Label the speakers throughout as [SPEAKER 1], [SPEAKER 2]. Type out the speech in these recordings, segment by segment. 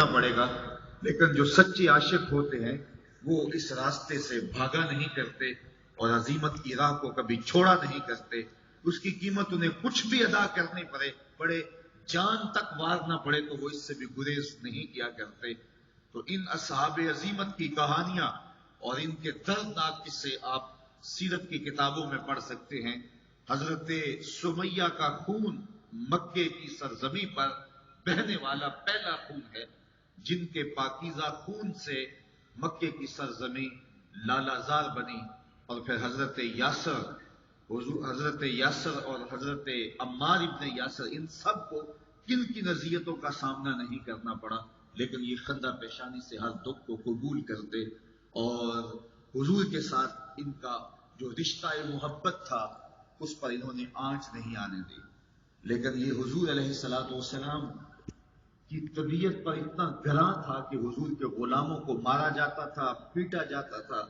[SPEAKER 1] پڑے گا، لیکن جو سچے عاشق ہوتے ہیں وہ اس راستے سے بھاگا نہیں کرتے اور عزیمت کی راہ کو کبھی چھوڑا نہیں کرتے. اس کی قیمت انہیں کچھ بھی ادا کرنی پڑے جان تک وار نہ پڑے تو وہ اس سے بھی گریز نہیں کیا کرتے. تو ان اصحاب عزیمت کی کہانیاں اور ان کے دردناک قصے آپ سیرت کی کتابوں میں پڑھ سکتے ہیں. حضرت سمیہ کا خون مکے کی سرزمین پر بہنے والا پہلا خون ہے، جن کے پاکیزہ خون سے مکے کی سرزمین لالازار بنی. اور پھر حضرت یاسر اور حضرت عمار ابن یاسر، ان سب کو کن کی اذیتوں کا سامنا نہیں کرنا پڑا، لیکن یہ خندہ پیشانی سے ہر دکھ کو قبول کرتے اور حضور کے ساتھ ان کا جو رشتہ محبت تھا اس پر انہوں نے آنچ نہیں آنے دی. لیکن یہ حضور علیہ الصلوۃ والسلام کی طبیعت پر اتنا گراں تھا کہ حضور کے غلاموں کو مارا جاتا تھا، پیٹا جاتا تھا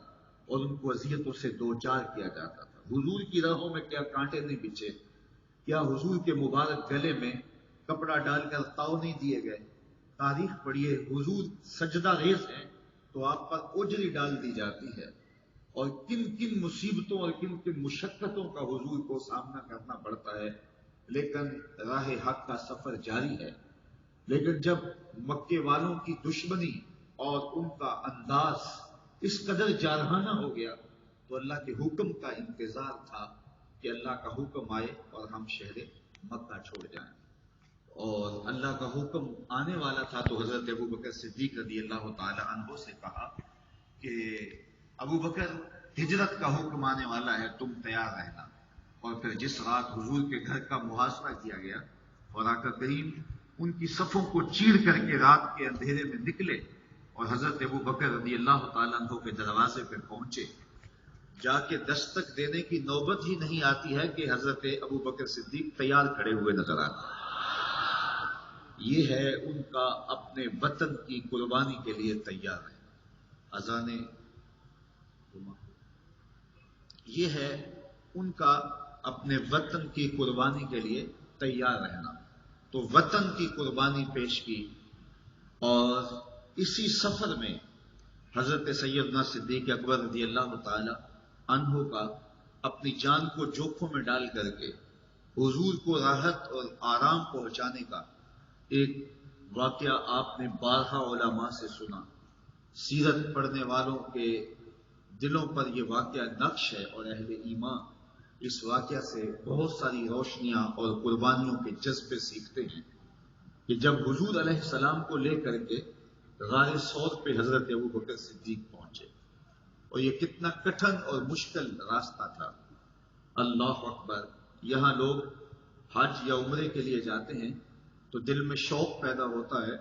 [SPEAKER 1] اور ان کو اذیتوں سے دوچار کیا جاتا تھا. حضور کی راہوں میں کیا کانٹے نہیں بچھے؟ کیا حضور کے مبارک گلے میں کپڑا ڈال کر تاؤ نہیں دیے گئے؟ تاریخ پڑھیے، حضور سجدہ ریز ہیں تو آپ پر اجری ڈال دی جاتی ہے، اور کن کن مصیبتوں اور کن کن مشقتوں کا حضور کو سامنا کرنا پڑتا ہے. لیکن راہ حق کا سفر جاری ہے. لیکن جب مکے والوں کی دشمنی اور ان کا انداز اس قدر جارحانہ ہو گیا تو اللہ کے حکم کا انتظار تھا کہ اللہ کا حکم آئے اور ہم شہر مکہ چھوڑ جائیں. اور اللہ کا حکم آنے والا تھا تو حضرت ابو بکر صدیق رضی اللہ تعالی عنہ سے کہا کہ ابو بکر، ہجرت کا حکم آنے والا ہے، تم تیار رہنا. اور پھر جس رات حضور کے گھر کا محاصرہ کیا گیا اور آقا کریم ان کی صفوں کو چیر کر کے رات کے اندھیرے میں نکلے اور حضرت ابو بکر رضی اللہ تعالیٰ عنہ کے دروازے پہ پہنچے، جا کے دستک دینے کی نوبت ہی نہیں آتی ہے کہ حضرت ابو بکر صدیق تیار کھڑے ہوئے نظر آتے. یہ ہے ان کا اپنے وطن کی قربانی کے لیے تیار ہے. اذان یہ ہے ان کا اپنے وطن کی قربانی کے لیے تیار رہنا. تو وطن کی قربانی پیش کی، اور اسی سفر میں حضرت سیدنا صدیق اکبر رضی اللہ تعالی عنہ کا اپنی جان کو جوکھوں میں ڈال کر کے حضور کو راحت اور آرام پہنچانے کا ایک واقعہ آپ نے بارہا علماء سے سنا. سیرت پڑھنے والوں کے دلوں پر یہ واقعہ نقش ہے اور اہل ایمان اس واقعہ سے بہت ساری روشنیاں اور قربانیوں کے جذبے سیکھتے ہیں کہ جب حضور علیہ السلام کو لے کر کے غار ثور پہ حضرت ابو بکر صدیق پہنچے، اور یہ کتنا کٹھن اور مشکل راستہ تھا. اللہ اکبر. یہاں لوگ حج یا عمرے کے لیے جاتے ہیں تو دل میں شوق پیدا ہوتا ہے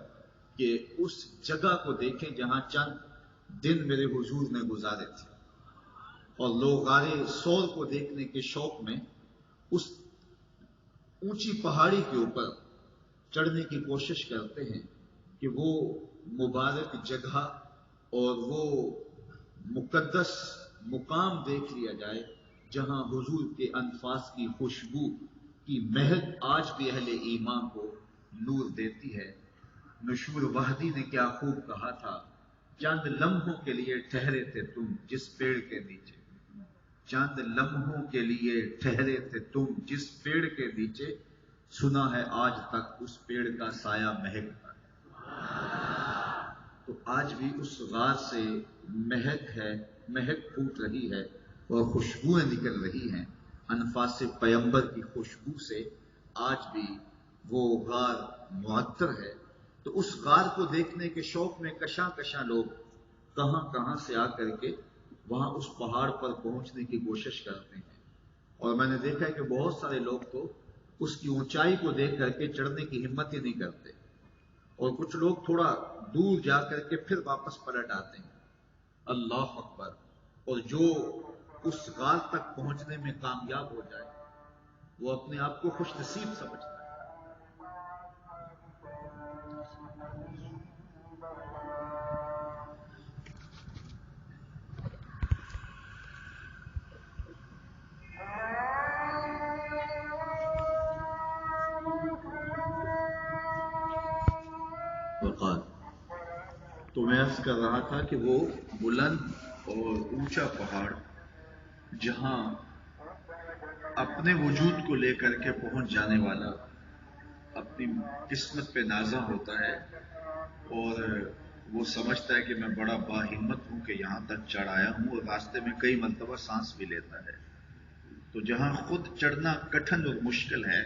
[SPEAKER 1] کہ اس جگہ کو دیکھیں جہاں چند دن میرے حضور نے گزارے تھے، اور لوگ غار ثور کو دیکھنے کے شوق میں اس اونچی پہاڑی کے اوپر چڑھنے کی کوشش کرتے ہیں کہ وہ مبارک جگہ اور وہ مقدس مقام دیکھ لیا جائے جہاں حضور کے انفاس کی خوشبو کی مہک آج بھی اہل ایمان کو نور دیتی ہے. مشہور وحدی نے کیا خوب کہا تھا، چند لمحوں کے لیے ٹھہرے تھے تم جس پیڑ کے نیچے، چند لمحوں کے لیے ٹھہرے تھے تم جس پیڑ کے نیچے، سنا ہے آج تک اس پیڑ کا سایہ مہکتا ہے. تو آج بھی اس غار سے مہک پھوٹ رہی ہے اور خوشبوئیں نکل رہی ہیں. انفاس پیمبر کی خوشبو سے آج بھی وہ غار معطر ہے. تو اس غار کو دیکھنے کے شوق میں کشاں کشاں لوگ کہاں کہاں سے آ کر کے وہاں اس پہاڑ پر پہنچنے کی کوشش کرتے ہیں. اور میں نے دیکھا ہے کہ بہت سارے لوگ تو اس کی اونچائی کو دیکھ کر کے چڑھنے کی ہمت ہی نہیں کرتے، اور کچھ لوگ تھوڑا دور جا کر کے پھر واپس پلٹ آتے ہیں. اللہ اکبر. اور جو اس غار تک پہنچنے میں کامیاب ہو جائے وہ اپنے آپ کو خوش نصیب سمجھتا ہے. وقال تو میں عرض کر رہا تھا کہ وہ بلند اور اونچا پہاڑ جہاں اپنے وجود کو لے کر کے پہنچ جانے والا اپنی قسمت پہ نازا ہوتا ہے اور وہ سمجھتا ہے کہ میں بڑا باہمت ہوں کہ یہاں تک چڑھ آیا ہوں، اور راستے میں کئی مرتبہ سانس بھی لیتا ہے، تو جہاں خود چڑھنا کٹھن اور مشکل ہے،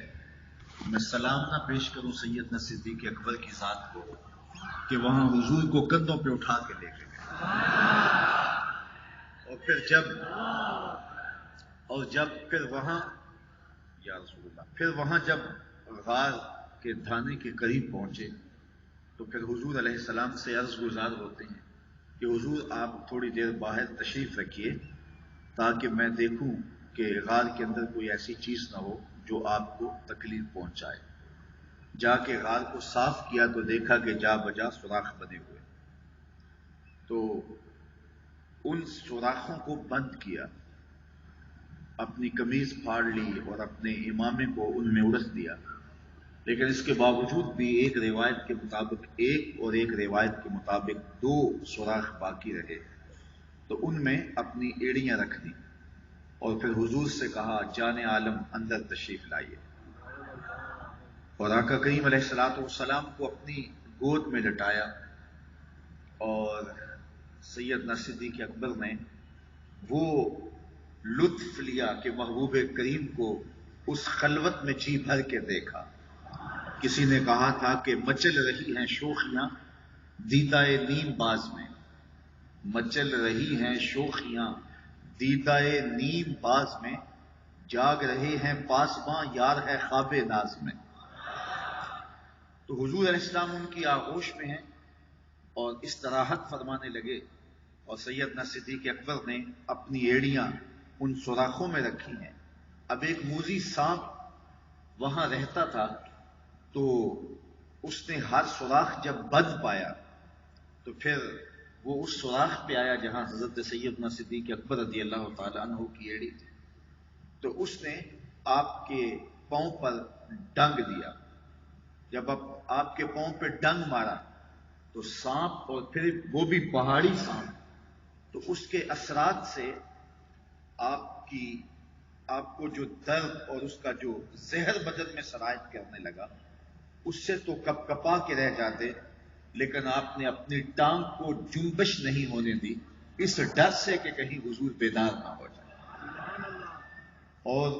[SPEAKER 1] میں سلام نہ پیش کروں سیدنا صدیق اکبر کی ذات کو کہ وہاں حضور کو کندھوں پہ اٹھا کے لے کے گئے، پھر وہاں جب غار کے دھانے کے قریب پہنچے تو پھر حضور علیہ السلام سے عرض گزار ہوتے ہیں کہ حضور آپ تھوڑی دیر باہر تشریف رکھیے تاکہ میں دیکھوں کہ غار کے اندر کوئی ایسی چیز نہ ہو جو آپ کو تکلیف پہنچائے۔ جا کے غار کو صاف کیا تو دیکھا کہ جا بجا سوراخ بنے ہوئے، تو ان سوراخوں کو بند کیا، اپنی قمیض پھاڑ لی اور اپنے امامے کو ان میں اڑس دیا، لیکن اس کے باوجود بھی ایک روایت کے مطابق ایک روایت کے مطابق 2 سوراخ باقی رہے، تو ان میں اپنی ایڑیاں رکھ دی اور پھر حضور سے کہا جان عالم اندر تشریف لائیے، اور آقا کریم علیہ الصلوۃ والسلام کو اپنی گود میں لٹایا، اور سیدنا صدیق اکبر نے وہ لطف لیا کہ محبوب کریم کو اس خلوت میں جی بھر کے دیکھا۔ کسی نے کہا تھا کہ مچل رہی ہیں شوخیاں دیدائے نیم باز میں، مچل رہی ہیں شوخیاں دیدائے نیم باز میں، جاگ رہے ہیں پاسباں یار ہے خواب ناز میں۔ تو حضور علیہ السلام ان کی آغوش میں ہیں اور استراحت فرمانے لگے، اور سیدنا صدیق اکبر نے اپنی ایڑیاں ان سوراخوں میں رکھی ہیں۔ اب ایک موذی سانپ وہاں رہتا تھا، تو اس نے ہر سوراخ جب بند پایا تو پھر وہ اس سوراخ پہ آیا جہاں حضرت سیدنا صدیق اکبر رضی اللہ تعالیٰ عنہ کی ایڑی تھی، تو اس نے آپ کے پاؤں پر ڈنگ دیا۔ جب آپ کے پاؤں پہ ڈنگ مارا تو سانپ، اور پھر وہ بھی پہاڑی سانپ، تو اس کے اثرات سے آپ کو جو درد اور اس کا جو زہر بدن میں سرایت کرنے لگا، اس سے تو کپ کپا کے رہ جاتے، لیکن آپ نے اپنی ٹانگ کو جنبش نہیں ہونے دی، اس ڈر سے کہ کہیں حضور بیدار نہ ہو جائے، اور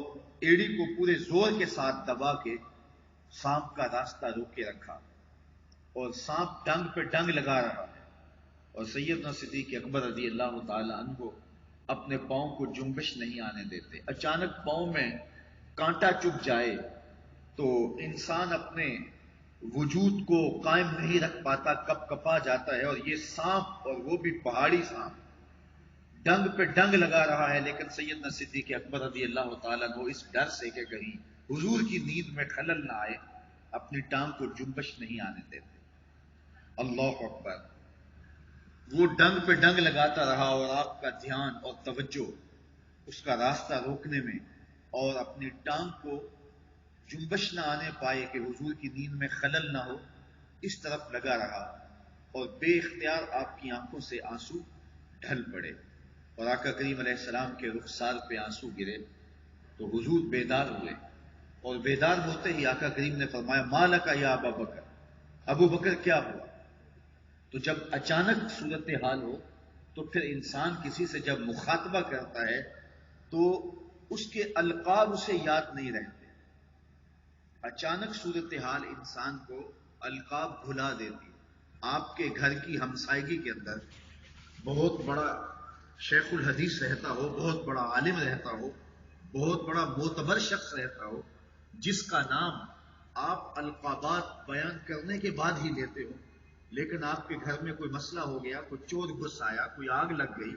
[SPEAKER 1] ایڑی کو پورے زور کے ساتھ دبا کے سانپ کا راستہ روک کے رکھا، اور سانپ ڈنگ پہ ڈنگ لگا رہا ہے، اور سیدنا صدیق اکبر رضی اللہ تعالی عنہ اپنے پاؤں کو جنبش نہیں آنے دیتے۔ اچانک پاؤں میں کانٹا چبھ جائے تو انسان اپنے وجود کو قائم نہیں رکھ پاتا، کپ کپا جاتا ہے، اور یہ سانپ، اور وہ بھی پہاڑی سانپ، ڈنگ پہ ڈنگ لگا رہا ہے، لیکن سیدنا صدیق اکبر رضی اللہ تعالیٰ عنہ اس ڈر سے کہ کہیں حضور کی نیند میں خلل نہ آئے، اپنی ٹانگ کو جنبش نہیں آنے دیتے۔ اللہ اکبر! وہ ڈنگ پہ ڈنگ لگاتا رہا، اور آپ کا دھیان اور توجہ اس کا راستہ روکنے میں اور اپنی ٹانگ کو جنبش نہ آنے پائے کہ حضور کی نیند میں خلل نہ ہو، اس طرف لگا رہا، اور بے اختیار آپ کی آنکھوں سے آنسو ڈھل پڑے، اور آقا کریم علیہ السلام کے رخسار پہ آنسو گرے تو حضور بیدار ہوئے، اور بیدار ہوتے ہی آقا کریم نے فرمایا مالک یا ابا بکر، ابو بکر کیا ہوا؟ تو جب اچانک صورتحال ہو تو پھر انسان کسی سے جب مخاطبہ کرتا ہے تو اس کے القاب اسے یاد نہیں رہتے، اچانک صورتحال انسان کو القاب بھلا دیتی۔ آپ کے گھر کی ہمسائیگی کے اندر بہت بڑا شیخ الحدیث رہتا ہو، بہت بڑا عالم رہتا ہو، بہت بڑا معتبر شخص رہتا ہو، جس کا نام آپ القابات بیان کرنے کے بعد ہی لیتے ہو، لیکن آپ کے گھر میں کوئی مسئلہ ہو گیا، کوئی چور گھس آیا، کوئی آگ لگ گئی،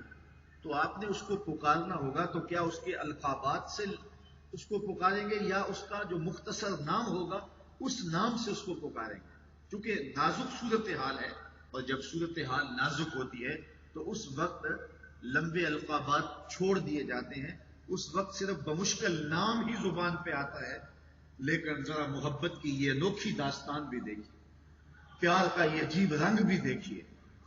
[SPEAKER 1] تو آپ نے اس کو پکارنا ہوگا، تو کیا اس کے القابات سے اس کو پکاریں گے یا اس کا جو مختصر نام ہوگا اس نام سے اس کو پکاریں گے؟ چونکہ نازک صورتحال ہے، اور جب صورتحال نازک ہوتی ہے تو اس وقت لمبے القابات چھوڑ دیے جاتے ہیں، اس وقت صرف بمشکل نام ہی زبان پہ آتا ہے، لیکن ذرا محبت کی یہ انوکھی داستان بھی دیکھیے، پیار کا یہ عجیب رنگ بھی دیکھیے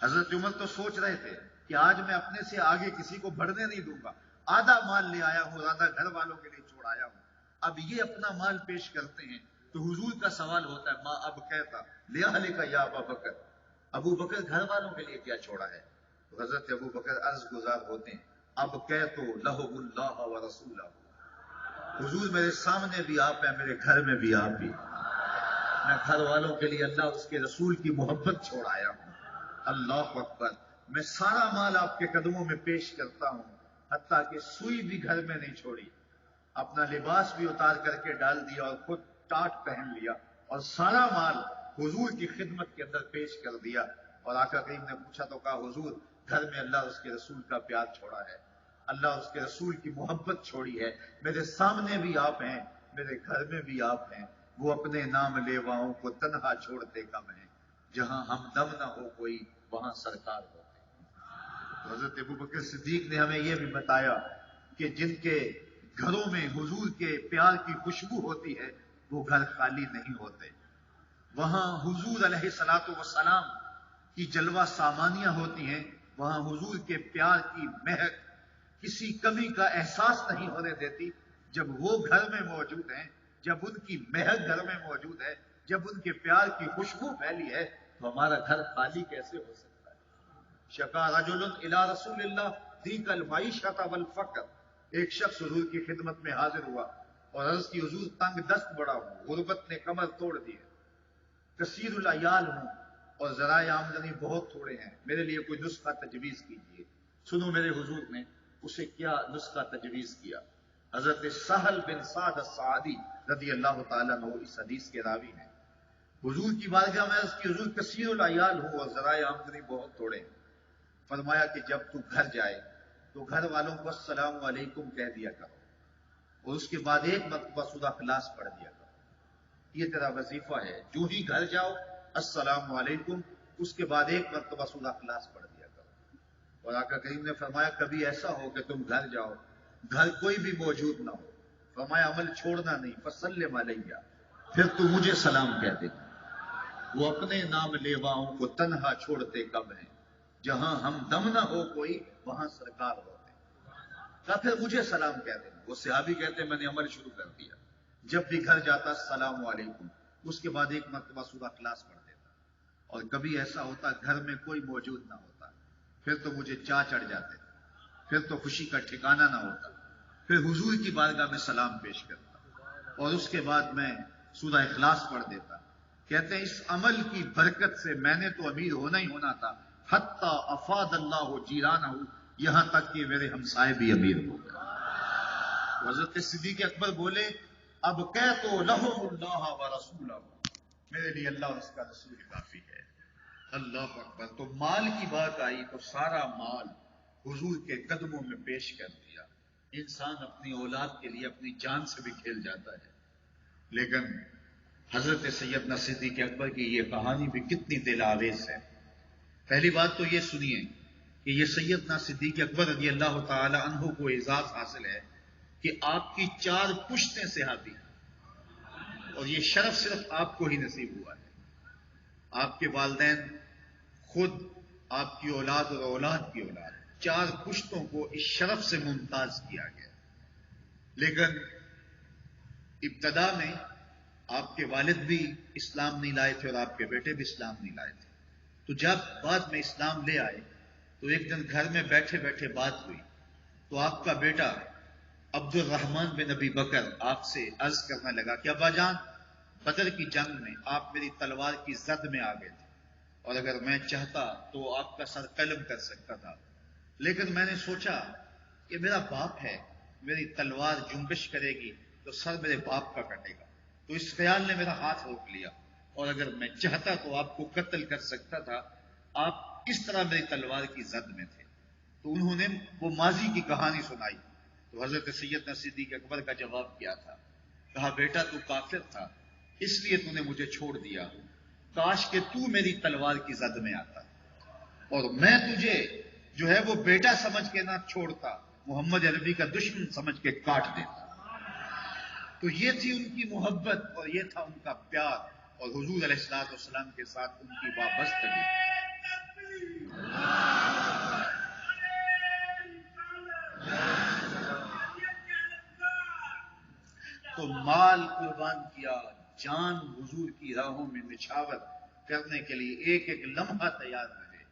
[SPEAKER 1] حضرت عمر تو سوچ رہے تھے کہ آج میں اپنے سے آگے کسی کو بڑھنے نہیں دوں گا، آدھا مال لے آیا ہوں، آدھا گھر والوں کے لیے چھوڑ آیا ہوں، اب یہ اپنا مال پیش کرتے ہیں تو حضور کا سوال ہوتا ہے، ماں اب کہتا لیا کا یا ابا بکر، ابو بکر گھر والوں کے لیے کیا چھوڑا ہے؟ تو حضرت ابو بکر عرض گزار ہوتے ہیں، اب کہ تو لہو اللہ و رسولہ، حضور میرے سامنے بھی آپ ہیں، میرے گھر میں بھی آپ ہی، میں گھر والوں کے لیے اللہ اس کے رسول کی محبت چھوڑ آیا ہوں۔ اللہ اکبر، میں سارا مال آپ کے قدموں میں پیش کرتا ہوں، حتیٰ کہ سوئی بھی گھر میں نہیں چھوڑی، اپنا لباس بھی اتار کر کے ڈال دیا اور خود ٹاٹ پہن لیا اور سارا مال حضور کی خدمت کے اندر پیش کر دیا۔ اور آقا کریم نے پوچھا تو کہا، حضور گھر میں اللہ اور اس کے رسول کا پیار چھوڑا ہے، اللہ اور اس کے رسول کی محبت چھوڑی ہے، میرے سامنے بھی آپ ہیں، میرے گھر میں بھی آپ ہیں، وہ اپنے نام لیواؤں کو تنہا چھوڑتے کم ہیں، جہاں ہمدم نہ ہو کوئی وہاں سرکار ہوتے۔ حضرت ابوبکر صدیق نے ہمیں یہ بھی بتایا کہ جن کے گھروں میں حضور کے پیار کی خوشبو ہوتی ہے وہ گھر خالی نہیں ہوتے، وہاں حضور علیہ الصلوۃ والسلام کی جلوہ سامانیاں ہوتی ہیں، وہاں حضور کے پیار کی مہک کسی کمی کا احساس نہیں ہونے دیتی۔ جب وہ گھر میں موجود ہیں، جب ان کی مہک گھر میں موجود ہے، جب ان کے پیار کی خوشبو پھیلی ہے، تو ہمارا گھر خالی کیسے ہو سکتا ہے؟ شکا رجل الی رسول اللہ ضیق المعیشۃ والفقر، ایک شخص حضور کی خدمت میں حاضر ہوا اور عرض کی، حضور تنگ دست بڑا ہوں، غربت نے کمر توڑ دی ہے، کثیر العیال ہوں اور ذرائع آمدنی بہت تھوڑے ہیں، میرے لیے کوئی نسخہ تجویز کیجیے۔ سنو میرے حضور نے اسے کیا نسخہ تجویز کیا۔ حضرت سہل بن سعد الساعدی رضی اللہ تعالیٰ عنہ اس حدیث کے راوی ہیں، حضور کی بارگاہ میں عرض کی، حضور کثیر العیال ہوں اور ذرائع آمدنی بہت تھوڑے ہیں۔ فرمایا کہ جب تو گھر جائے تو گھر والوں کو السلام علیکم کہہ دیا کرو اور اس کے بعد ایک مرتبہ سورہ اخلاص پڑھ دیا کرو، یہ تیرا وظیفہ ہے، جو ہی گھر جاؤ السلام علیکم، اس کے بعد ایک مرتبہ سورہ اخلاص پڑھ دیا کرو۔ اور آقا کریم نے فرمایا کبھی ایسا ہو کہ تم گھر جاؤ، گھر کوئی بھی موجود نہ ہو، فرمایا عمل چھوڑنا نہیں، فسلم علیہ، پھر تو مجھے سلام کہہ دے۔ وہ اپنے نام لیواؤں کو تنہا چھوڑتے کب ہیں، جہاں ہم دم نہ ہو کوئی وہاں سرکار ہوتے، کہا پھر مجھے سلام کہہ دیں۔ وہ صحابی کہتے میں نے عمل شروع کر دیا، جب بھی گھر جاتا السلام علیکم، اس کے بعد ایک مرتبہ سورہ اخلاص پڑھ دیتا، اور کبھی ایسا ہوتا گھر میں کوئی موجود نہ ہوتا، پھر تو مجھے چاہ چڑھ جاتے، پھر تو خوشی کا ٹھکانہ نہ ہوتا، پھر حضور کی بارگاہ میں سلام پیش کرتا اور اس کے بعد میں سورہ اخلاص پڑھ دیتا۔ کہتے ہیں اس عمل کی برکت سے میں نے تو امیر ہونا ہی ہونا تھا، حتی افاد اللہ جیرانہ، یہاں تک کہ میرے ہمسائے بھی امیر ہو گئے۔ حضرت صدیق اکبر بولے، اب کہہ تو لہم اللہ و رسولہ، میرے لیے اللہ اور اس کا رسول کافی ہے۔ اللہ اکبر۔ تو مال کی بات آئی تو سارا مال حضور کے قدموں میں پیش کر دیا۔ انسان اپنی اولاد کے لیے اپنی جان سے بھی کھیل جاتا ہے، لیکن حضرت سیدنا صدیق اکبر کی یہ کہانی بھی کتنی دل آویز ہے۔ پہلی بات تو یہ سنیے کہ یہ سیدنا صدیق اکبر رضی اللہ تعالی عنہ کو اعزاز حاصل ہے کہ آپ کی 4 پشتیں صحابی ہیں، اور یہ شرف صرف آپ کو ہی نصیب ہوا ہے۔ آپ کے والدین، خود آپ کی اولاد اور اولاد کی اولاد، 4 پشتوں کو اس شرف سے ممتاز کیا گیا۔ لیکن ابتدا میں آپ کے والد بھی اسلام نہیں لائے تھے اور آپ کے بیٹے بھی اسلام نہیں لائے تھے، تو جب بعد میں اسلام لے آئے تو ایک دن گھر میں بیٹھے بیٹھے بات ہوئی تو آپ کا بیٹا عبد الرحمن بن ابی بکر آپ سے عرض کرنے لگا کہ ابا جان، بدر کی جنگ میں آپ میری تلوار کی زد میں آ گئے تھے اور اگر میں چاہتا تو آپ کا سر قلم کر سکتا تھا، لیکن میں نے سوچا کہ میرا باپ ہے، میری تلوار جنبش کرے گی تو سر میرے باپ کا کٹے گا، تو اس خیال نے میرا ہاتھ روک لیا، اور اگر میں چاہتا تو آپ کو قتل کر سکتا تھا، آپ کس طرح میری تلوار کی زد میں تھے۔ تو انہوں نے وہ ماضی کی کہانی سنائی، تو حضرت سیدنا صدیق اکبر کا جواب کیا تھا؟ کہا بیٹا تو کافر تھا اس لیے تو نے مجھے چھوڑ دیا، کاش کہ تو میری تلوار کی زد میں آتا اور میں تجھے جو ہے وہ بیٹا سمجھ کے نہ چھوڑتا، محمد عربی کا دشمن سمجھ کے کاٹ دیتا۔ تو یہ تھی ان کی محبت اور یہ تھا ان کا پیار اور حضور علیہ الصلوۃ والسلام کے ساتھ ان کی وابستگی۔ تو مال قربان کیا، جان حضور کی راہوں میں نچھاور کرنے کے لیے ایک ایک لمحہ تیار رہے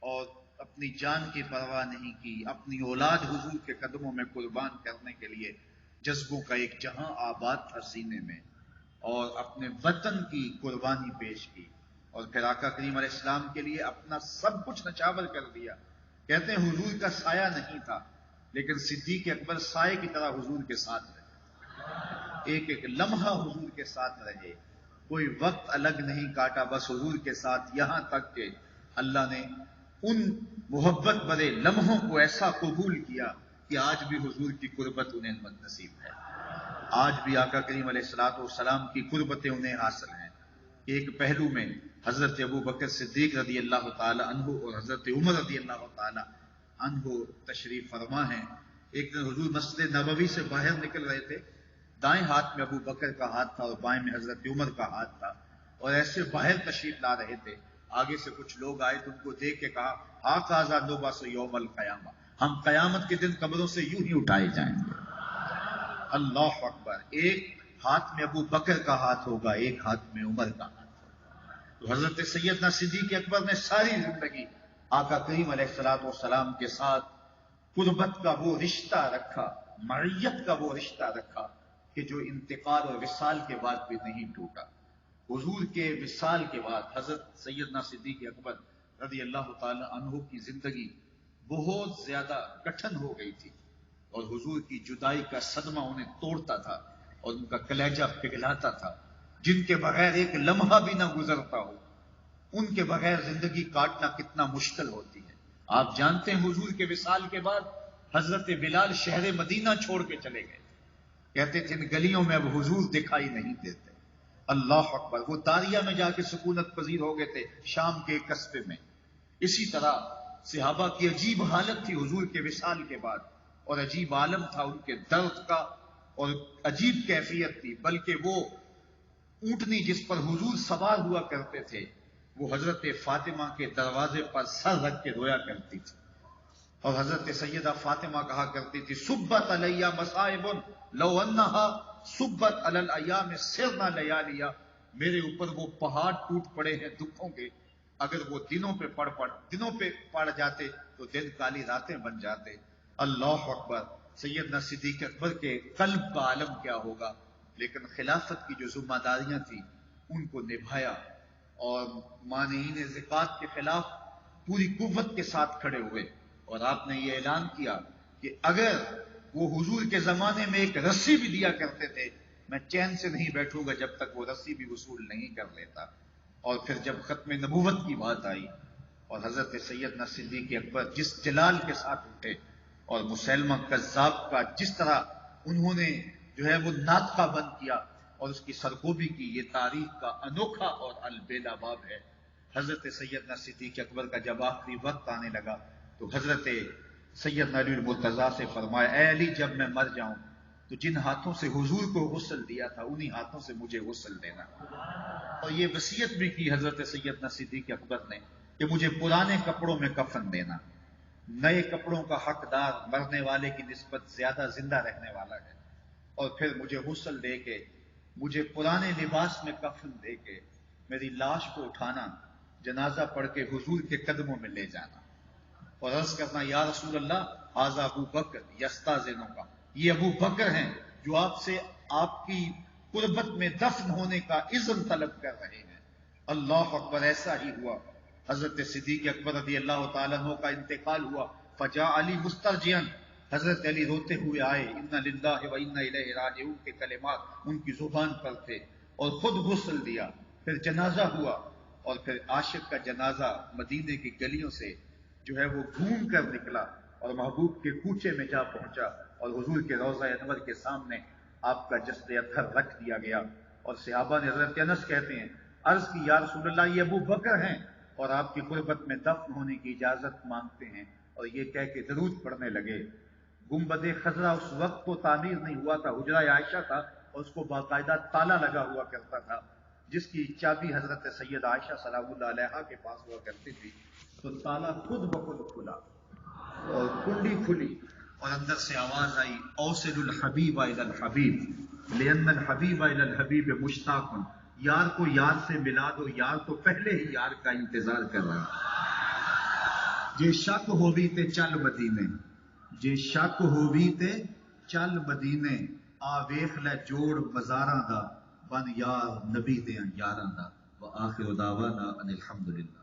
[SPEAKER 1] اور اپنی جان کی پرواہ نہیں کی، اپنی اولاد حضور کے قدموں میں قربان کرنے کے لیے جذبوں کا ایک جہاں آباد تھا سینے میں، اور اپنے وطن کی قربانی پیش کی، اور پھر آقا کریم علیہ السلام کے لیے اپنا سب کچھ نچھاور کر دیا۔ کہتے ہیں حضور کا سایہ نہیں تھا، لیکن صدیق اکبر سائے کی طرح حضور کے ساتھ رہے، ایک ایک لمحہ حضور کے ساتھ رہے، کوئی وقت الگ نہیں کاٹا، بس حضور کے ساتھ، یہاں تک کہ اللہ نے ان محبت بھرے لمحوں کو ایسا قبول کیا کہ آج بھی حضور کی قربت انہیں نصیب ہے، آج بھی آقا کریم علیہ الصلوۃ والسلام کی قربتیں انہیں حاصل ہیں۔ ایک پہلو میں حضرت ابو بکر صدیق رضی اللہ تعالی عنہ اور حضرت عمر رضی اللہ تعالی عنہ تشریف فرما ہیں۔ ایک دن حضور مسجد نبوی سے باہر نکل رہے تھے، دائیں ہاتھ میں ابو بکر کا ہاتھ تھا اور بائیں میں حضرت عمر کا ہاتھ تھا، اور ایسے باہر تشریف لا رہے تھے، آگے سے کچھ لوگ آئے تو ان کو دیکھ کے کہا ہاذا نبعث یوم القیامہ، ہم قیامت کے دن قبروں سے یوں ہی اٹھائے جائیں گے۔ اللہ اکبر، ایک ہاتھ میں ابو بکر کا ہاتھ ہوگا، ایک ہاتھ میں عمر کا ہاتھ ہوگا۔ تو حضرت سیدنا صدیق اکبر نے ساری زندگی آقا کریم علیہ الصلوۃ والسلام کے ساتھ قربت کا وہ رشتہ رکھا، معیت کا وہ رشتہ رکھا کہ جو انتقال اور وصال کے بعد بھی نہیں ٹوٹا۔ حضور کے وصال کے بعد حضرت سیدنا صدیق اکبر رضی اللہ تعالی عنہ کی زندگی بہت زیادہ کٹھن ہو گئی تھی، اور حضور کی جدائی کا صدمہ انہیں توڑتا تھا اور ان کا کلیجہ پگھلاتا تھا، جن کے بغیر ایک لمحہ بھی نہ گزرتا ہو، ان کے بغیر زندگی کاٹنا کتنا مشکل ہوتی ہے۔ آپ جانتے ہیں حضور کے وصال کے بعد حضرت بلال شہر مدینہ چھوڑ کے چلے گئے، کہتے تھے ان گلیوں میں اب حضور دکھائی نہیں دیتے۔ اللہ اکبر، وہ داریہ میں جا کے سکونت پذیر ہو گئے تھے، شام کے ایک قصبے میں۔ اسی طرح صحابہ کی عجیب حالت تھی حضور کے وصال کے بعد، اور عجیب عالم تھا ان کے درد کا، اور عجیب کیفیت تھی، بلکہ وہ اونٹنی جس پر حضور سوار ہوا کرتے تھے وہ حضرت فاطمہ کے دروازے پر سر رکھ کے رویا کرتی تھی، اور حضرت سیدہ فاطمہ کہا کرتی تھی صبت علیہ مصائب لو انہا صبت علی الایام سرنا لیالیا، میرے اوپر وہ پہاڑ ٹوٹ پڑے ہیں دکھوں کے، اگر وہ دنوں پہ پڑ جاتے تو دن کالی راتیں بن جاتے۔ اللہ اکبر، سیدنا صدیق اکبر کے قلب کا عالم کیا ہوگا، لیکن خلافت کی جو ذمہ داریاں تھیں ان کو نبھایا، اور مانعین زکوٰۃ کے خلاف پوری قوت کے ساتھ کھڑے ہوئے، اور آپ نے یہ اعلان کیا کہ اگر وہ حضور کے زمانے میں ایک رسی بھی دیا کرتے تھے میں چین سے نہیں بیٹھوں گا جب تک وہ رسی بھی وصول نہیں کر لیتا۔ اور پھر جب ختم نبوت کی بات آئی اور حضرت سیدنا صدیق اکبر جس جلال کے ساتھ اٹھے، اور مسیلمہ کذاب کا جس طرح انہوں نے جو ہے وہ ناطقہ بند کیا اور اس کی سرکوبی کی، یہ تاریخ کا انوکھا اور البیلا باب ہے۔ حضرت سیدنا صدیق اکبر کا جب آخری وقت آنے لگا تو حضرت سیدنا علی المرتضیٰ سے فرمایا اے علی، جب میں مر جاؤں تو جن ہاتھوں سے حضور کو غسل دیا تھا انہی ہاتھوں سے مجھے غسل دینا۔ اور یہ وصیت بھی کی حضرت سیدنا صدیق اکبر نے کہ مجھے پرانے کپڑوں میں کفن دینا، نئے کپڑوں کا حقدار مرنے والے کی نسبت زیادہ زندہ رہنے والا ہے، اور پھر مجھے غسل دے کے، مجھے پرانے لباس میں کفن دے کے میری لاش کو اٹھانا، جنازہ پڑھ کے حضور کے قدموں میں لے جانا، اور عرض کرنا یا رسول اللہ ھذا ابو بکر یستاذنک، یہ ابو بکر ہیں جو آپ سے آپ کی قربت میں دفن ہونے کا اذن طلب کر رہے ہیں۔ اللہ اکبر، ایسا ہی ہوا۔ حضرت صدیق اکبر رضی اللہ تعالیٰ عنہ کا انتقال ہوا، فجاء علی مسترجعا، حضرت علی روتے ہوئے آئے، انا للہ و انا الیہ راجعون کے کلمات ان کی زبان پر تھے، اور خود غسل دیا، پھر جنازہ ہوا، اور پھر عاشق کا جنازہ مدینے کی گلیوں سے جو ہے وہ گھوم کر نکلا اور محبوب کے کوچے میں جا پہنچا، اور حضور کے روضہ انور کے سامنے آپ کا جسد اطہر رکھ دیا گیا، اور صحابہ نے حضرت انس کہتے ہیں عرض کی یا رسول اللہ یہ ابو بکر ہیں اور آپ کی قربت میں دفن ہونے کی اجازت مانگتے ہیں، اور یہ کہہ کے درود پڑھنے لگے۔ گنبد خضرا اس وقت کو تعمیر نہیں ہوا تھا، حجرہ عائشہ تھا اور اس کو باقاعدہ تالا لگا ہوا کرتا تھا، جس کی چابی حضرت سید عائشہ سلام اللہ علیہا کے پاس ہوا کرتی تھی، تو تالا خود بخود کھلا اور کنڈی کھلی اور اندر سے آواز آئی اوصل الحبیب الی الحبیب، لأن الحبیب الی الحبیب مشتاق، یار کو یار سے ملا دو، یار تو پہلے ہی یار کا انتظار کر رہا ہے۔ جے شک ہووی تے چل مدینے، جے شک ہووی تے چل مدینے، آ ویخ لے جوڑ مزاراں دا، بن یار نبی دیاں یاراں دا۔ وآخر دعوانا ان الحمدللہ۔